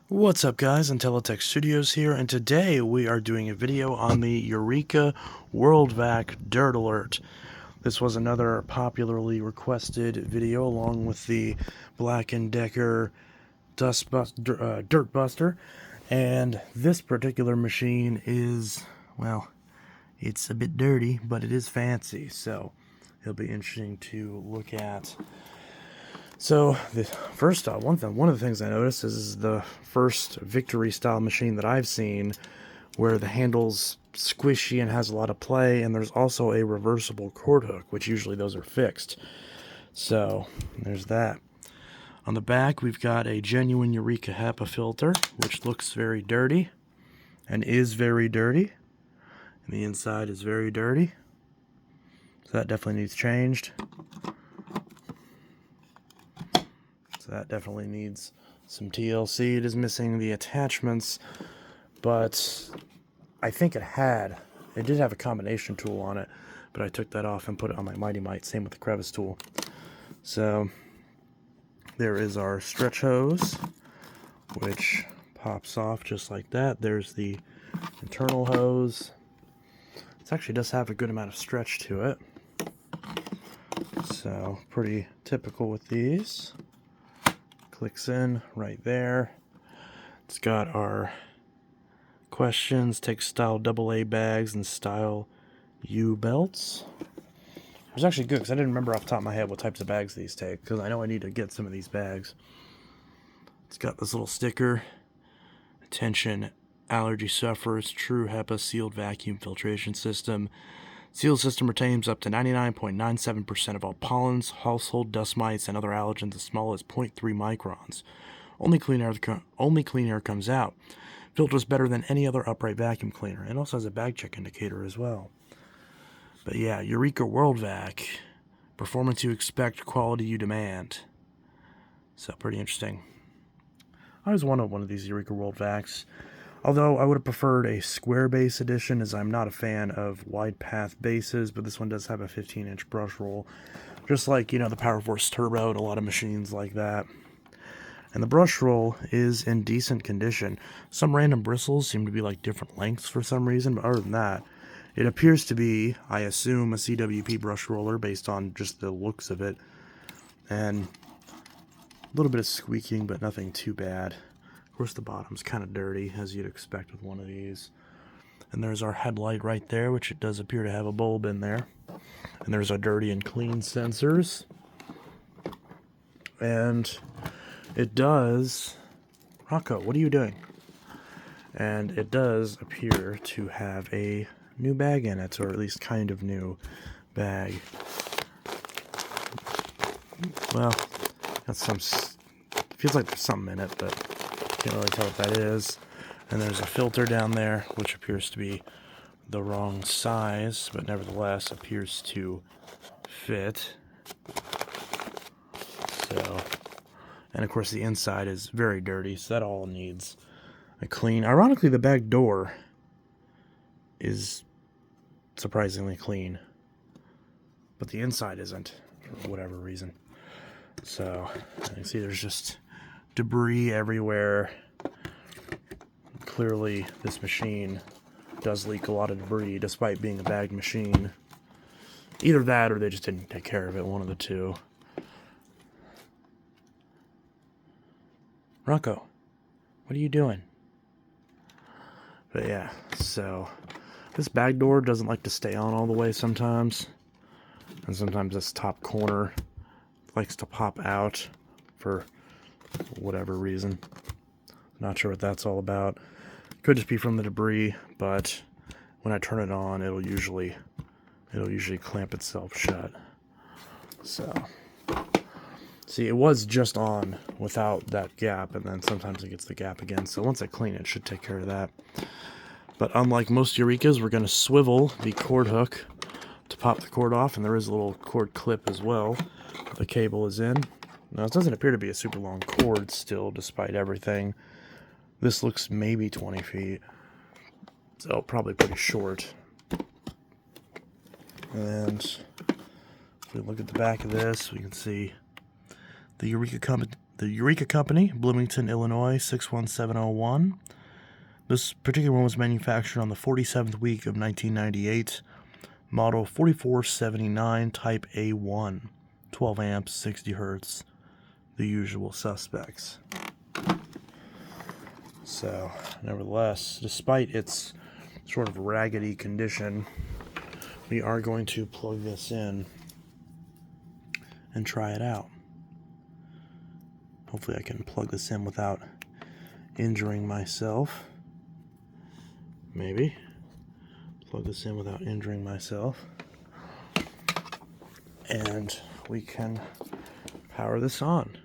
What's up guys, Intellitech Studios here, and today we are doing a video on the Eureka WorldVac Dirt Alert. This was another popularly requested video along with the Black & Decker Dirt Buster, and this particular machine is, well, it's a bit dirty, but it is fancy, so it'll be interesting to look at. So, first off, one of the things I noticed is the first Victory style machine that I've seen where the handle's squishy and has a lot of play, and there's also a reversible cord hook, which usually those are fixed. So, there's that. On the back, we've got a genuine Eureka HEPA filter, which looks very dirty, and is very dirty. And the inside is very dirty. So that definitely needs changed. So that definitely needs some TLC. It is missing the attachments, but I think it did have a combination tool on it, but I took that off and put it on my Mighty Mite. Same with the crevice tool. So there is our stretch hose, which pops off just like that. There's the internal hose. This actually does have a good amount of stretch to it. So pretty typical with these. Clicks in right there. It's got our questions, take style AA bags and style U belts. It was actually good because I didn't remember off the top of my head what types of bags these take, because I know I need to get some of these bags. It's got this little sticker. Attention allergy sufferers, true HEPA sealed vacuum filtration system. Sealed system retains up to 99.97% of all pollens, household dust mites, and other allergens as small as 0.3 microns. Only clean air comes out. Filters better than any other upright vacuum cleaner. It also has a bag check indicator as well. But yeah, Eureka WorldVac. Performance you expect, quality you demand. So pretty interesting. I always wanted one of these Eureka WorldVacs. Although I would have preferred a square base edition, as I'm not a fan of wide path bases, but this one does have a 15-inch brush roll. Just like, you know, the PowerForce Turbo and a lot of machines like that. And the brush roll is in decent condition. Some random bristles seem to be like different lengths for some reason, but other than that, it appears to be, I assume, a CWP brush roller based on just the looks of it. And a little bit of squeaking, but nothing too bad. Of course, the bottom's kind of dirty, as you'd expect with one of these. And there's our headlight right there, which it does appear to have a bulb in there. And there's our dirty and clean sensors. And it does... Rocco, what are you doing? And it does appear to have a new bag in it, or at least kind of new bag. Well, that's some... feels like there's something in it, but... can't really tell what that is. And there's a filter down there, which appears to be the wrong size, but nevertheless appears to fit. So, and of course the inside is very dirty, so that all needs a clean. Ironically, the back door is surprisingly clean, but the inside isn't, for whatever reason. So, you can see there's just debris everywhere. Clearly, this machine does leak a lot of debris, despite being a bagged machine. Either that, or they just didn't take care of it, one of the two. Rocco, what are you doing? But yeah, so this bag door doesn't like to stay on all the way sometimes. And sometimes this top corner likes to pop out for whatever reason. Not sure what that's all about. Could just be from the debris, but when I turn it on, it'll usually clamp itself shut. So, see, it was just on without that gap, and then sometimes it gets the gap again. So once I clean it, it should take care of that. But unlike most Eurekas, we're going to swivel the cord hook to pop the cord off, and there is a little cord clip as well. The cable is in. Now, it doesn't appear to be a super long cord still, despite everything. This looks maybe 20 feet, so probably pretty short. And if we look at the back of this, we can see the the Eureka company, Bloomington, Illinois, 61701. This particular one was manufactured on the 47th week of 1998. Model 4479, type A1. 12 amps, 60 hertz. The usual suspects. So, nevertheless, despite its sort of raggedy condition, we are going to plug this in and try it out. Hopefully I can plug this in without injuring myself. Maybe. Plug this in without injuring myself. And we can power this on.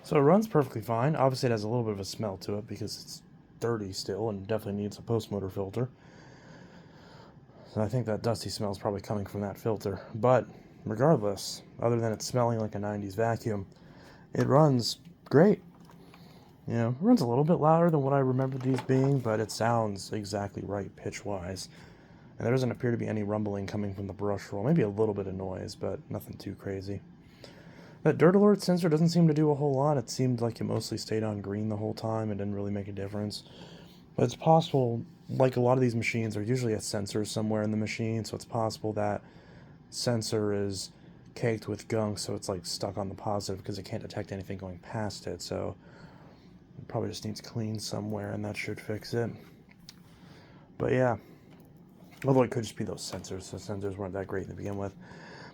So it runs perfectly fine. Obviously it has a little bit of a smell to it because it's dirty still and definitely needs a post-motor filter. So I think that dusty smell is probably coming from that filter. But regardless, other than it smelling like a 90s vacuum, it runs great. You know, it runs a little bit louder than what I remember these being, but it sounds exactly right pitch-wise. And there doesn't appear to be any rumbling coming from the brush roll. Maybe a little bit of noise, but nothing too crazy. That dirt alert sensor doesn't seem to do a whole lot. It seemed like it mostly stayed on green the whole time. It didn't really make a difference. But it's possible, like a lot of these machines, there's usually a sensor somewhere in the machine, so it's possible that sensor is caked with gunk, so it's like stuck on the positive because it can't detect anything going past it. So it probably just needs cleaned somewhere, and that should fix it. But yeah, although it could just be those sensors. The sensors weren't that great to begin with.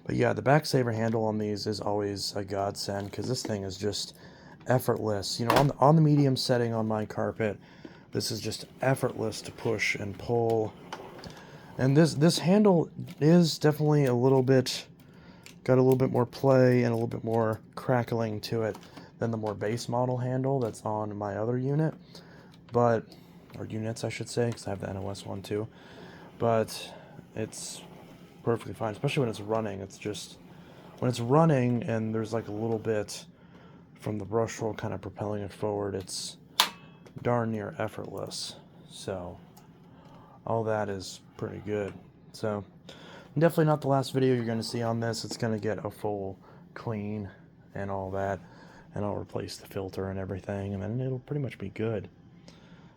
But yeah, the back saver handle on these is always a godsend because this thing is just effortless. You know, on the medium setting on my carpet, this is just effortless to push and pull. And this handle is definitely a little bit, got a little bit more play and a little bit more crackling to it than the more base model handle that's on my other unit. But, or units I should say, because I have the NOS one too. But it's perfectly fine, especially when it's running. It's just, when it's running and there's like a little bit from the brush roll kind of propelling it forward, it's darn near effortless. So all that is pretty good. So definitely not the last video you're going to see on this. It's going to get a full clean and all that, and I'll replace the filter and everything, and then it'll pretty much be good.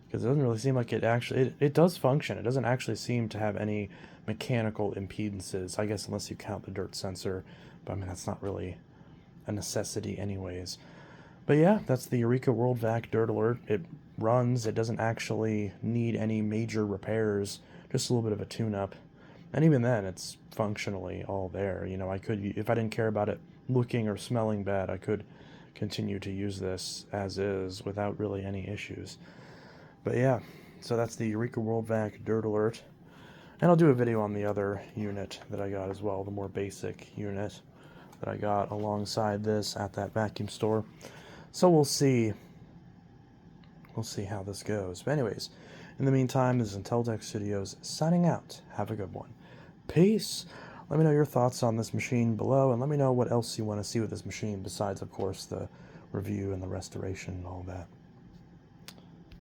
Because it doesn't really seem like it actually, it does function. It doesn't actually seem to have any mechanical impedances, I guess, unless you count the dirt sensor But I mean, that's not really a necessity anyways. But yeah, that's the Eureka World Vac Dirt Alert. It runs. It doesn't actually need any major repairs, just a little bit of a tune-up. And even then, it's functionally all there. You know, I could, if I didn't care about it looking or smelling bad, I could continue to use this as is without really any issues. But yeah, so that's the Eureka World Vac Dirt Alert. And I'll do a video on the other unit that I got as well, the more basic unit that I got alongside this at that vacuum store. So we'll see. We'll see how this goes. But anyways, in the meantime, this is Intellitech Studios signing out. Have a good one. Peace. Let me know your thoughts on this machine below, and let me know what else you want to see with this machine besides, of course, the review and the restoration and all that.